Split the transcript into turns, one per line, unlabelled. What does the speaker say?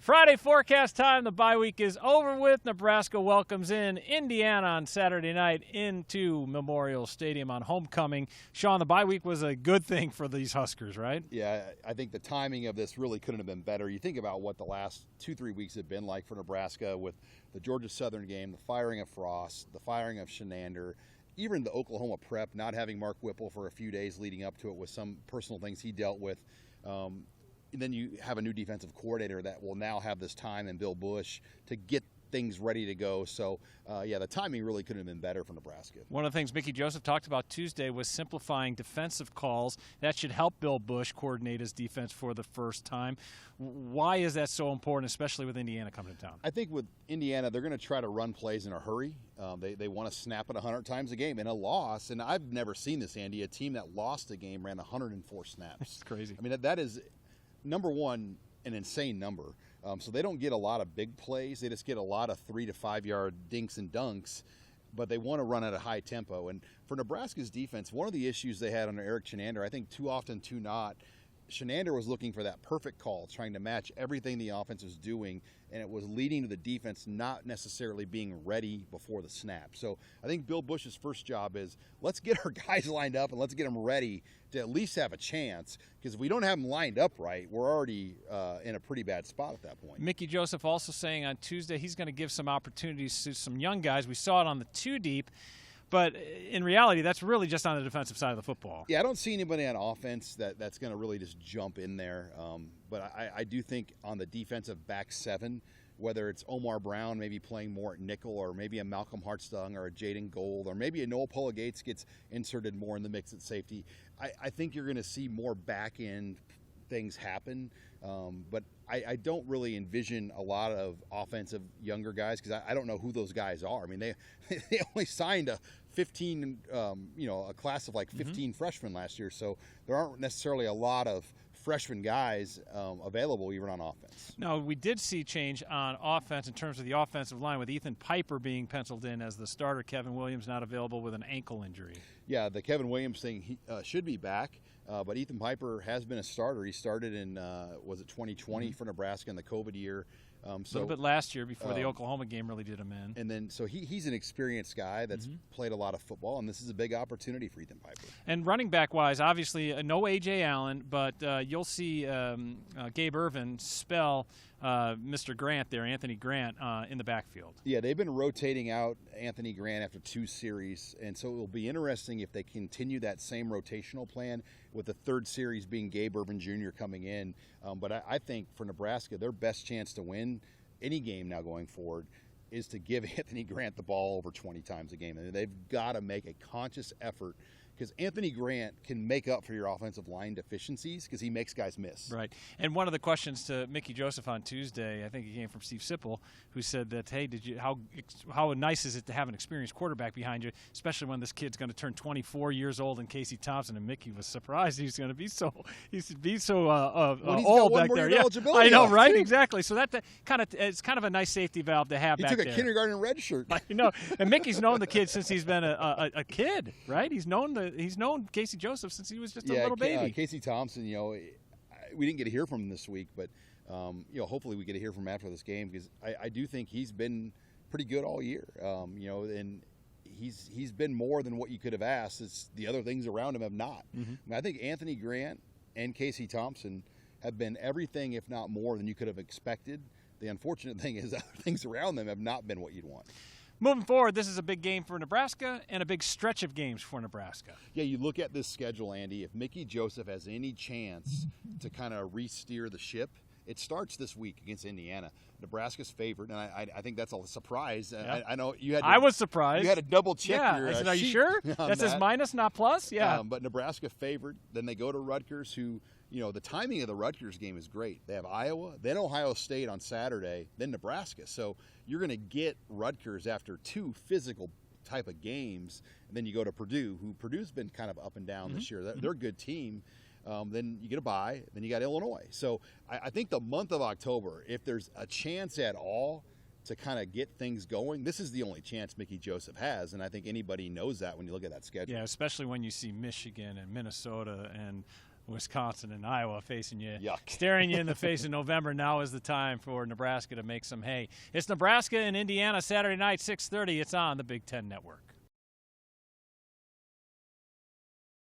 Friday forecast time. The bye week is over with. Nebraska welcomes in Indiana on Saturday night into Memorial Stadium on homecoming. Sean, the bye week was a good thing for these Huskers, right?
Yeah, I think the timing of this really couldn't have been better. You think about what the last 2-3 weeks have been like for Nebraska with the Georgia Southern game, the firing of Frost, the firing of Shenander, even the Oklahoma prep, not having Mark Whipple for a few days leading up to it with some personal things he dealt with. And then you have a new defensive coordinator that will now have this time in Bill Busch to get things ready to go. So, the timing really couldn't have been better for Nebraska.
One of the things Mickey Joseph talked about Tuesday was simplifying defensive calls. That should help Bill Busch coordinate his defense for the first time. Why is that so important, especially with Indiana coming to town?
I think with Indiana, they're going to try to run plays in a hurry. They want to snap it 100 times a game. In a loss, and I've never seen this, Andy, a team that lost a game ran 104 snaps.
That's crazy.
I mean, that is – number one, an insane number. So they don't get a lot of big plays. They just get a lot of 3 to 5 yard dinks and dunks, but they want to run at a high tempo. And for Nebraska's defense, one of the issues they had under Eric Shenander, I think too often, too not, Shenander was looking for that perfect call, trying to match everything the offense was doing, and it was leading to the defense not necessarily being ready before the snap. So I think Bill Busch's first job is let's get our guys lined up and let's get them ready to at least have a chance, because if we don't have them lined up right, we're already in a pretty bad spot at that point.
Mickey Joseph also saying on Tuesday he's going to give some opportunities to some young guys. We saw it on the two deep. But in reality, that's really just on the defensive side of the football.
Yeah, I don't see anybody on offense that's going to really just jump in there. But I do think on the defensive back seven, whether it's Omar Brown maybe playing more at nickel, or maybe a Malcolm Hartstung or a Jaden Gold, or maybe a Noah Pola-Gates gets inserted more in the mix at safety, I think you're going to see more back-end things happen. But I don't really envision a lot of offensive younger guys, because I don't know who those guys are. I mean, they only signed a class of like 15 freshmen last year, so there aren't necessarily a lot of freshman guys available even on offense.
No, we did see change on offense in terms of the offensive line, with Ethan Piper being penciled in as the starter. Kevin Williams not available with an ankle injury. Yeah,
the Kevin Williams thing, he should be back. But Ethan Piper has been a starter. He started in, 2020 for Nebraska in the COVID year.
A little bit last year before the Oklahoma game really did him in.
And then, so he's an experienced guy that's played a lot of football, and this is a big opportunity for Ethan Piper.
And running back-wise, obviously, no A.J. Allen, but you'll see Gabe Irvin spell Mr. Grant there, Anthony Grant, in the backfield.
Yeah, they've been rotating out Anthony Grant after 2 series, and so it will be interesting if they continue that same rotational plan, with the 3rd series being Gabe Irvin Jr. coming in. But I think for Nebraska, their best chance to win any game now going forward is to give Anthony Grant the ball over 20 times a game. And they've got to make a conscious effort, because Anthony Grant can make up for your offensive line deficiencies because he makes guys miss.
Right. And one of the questions to Mickey Joseph on Tuesday, I think it came from Steve Sipple, who said that, hey, how nice is it to have an experienced quarterback behind you, especially when this kid's going to turn 24 years old, and Casey Thompson. And Mickey was surprised he's going to be so old back there. Yeah, I know, right? Too. Exactly. So it's kind of a nice safety valve to have.
He
back
took a
there.
kindergarten red shirt.
You know, and Mickey's known the kid since he's been a kid, right? He's known Casey Joseph since he was just a little baby.
Casey Thompson, we didn't get to hear from him this week, but hopefully we get to hear from him after this game, because I do think he's been pretty good all year. And he's been more than what you could have asked. It's the other things around him have not. I mean, I think Anthony Grant and Casey Thompson have been everything, if not more, than you could have expected. The unfortunate thing is other things around them have not been what you'd want.
Moving forward, this is a big game for Nebraska and a big stretch of games for Nebraska.
Yeah, you look at this schedule, Andy. If Mickey Joseph has any chance to kind of re-steer the ship, it starts this week against Indiana. Nebraska's favored, and I think that's a surprise. Yeah. I know you had.
I was surprised.
You had to double check.
Yeah,
your
I said, "Are you sure?" That says minus, not plus. Yeah.
But Nebraska favored. Then they go to Rutgers, who, the timing of the Rutgers game is great. They have Iowa, then Ohio State on Saturday, then Nebraska. So you're going to get Rutgers after 2 physical type of games, and then you go to Purdue, who Purdue's been kind of up and down this year. They're a good team. Then you get a bye, then you got Illinois. So I think the month of October, if there's a chance at all to kind of get things going, this is the only chance Mickey Joseph has, and I think anybody knows that when you look at that schedule.
Yeah, especially when you see Michigan and Minnesota and Wisconsin and Iowa facing you,
Yuck.
staring you in the face in November. Now is the time for Nebraska to make some hay. It's Nebraska and Indiana Saturday night, 6:30. It's on the Big Ten Network.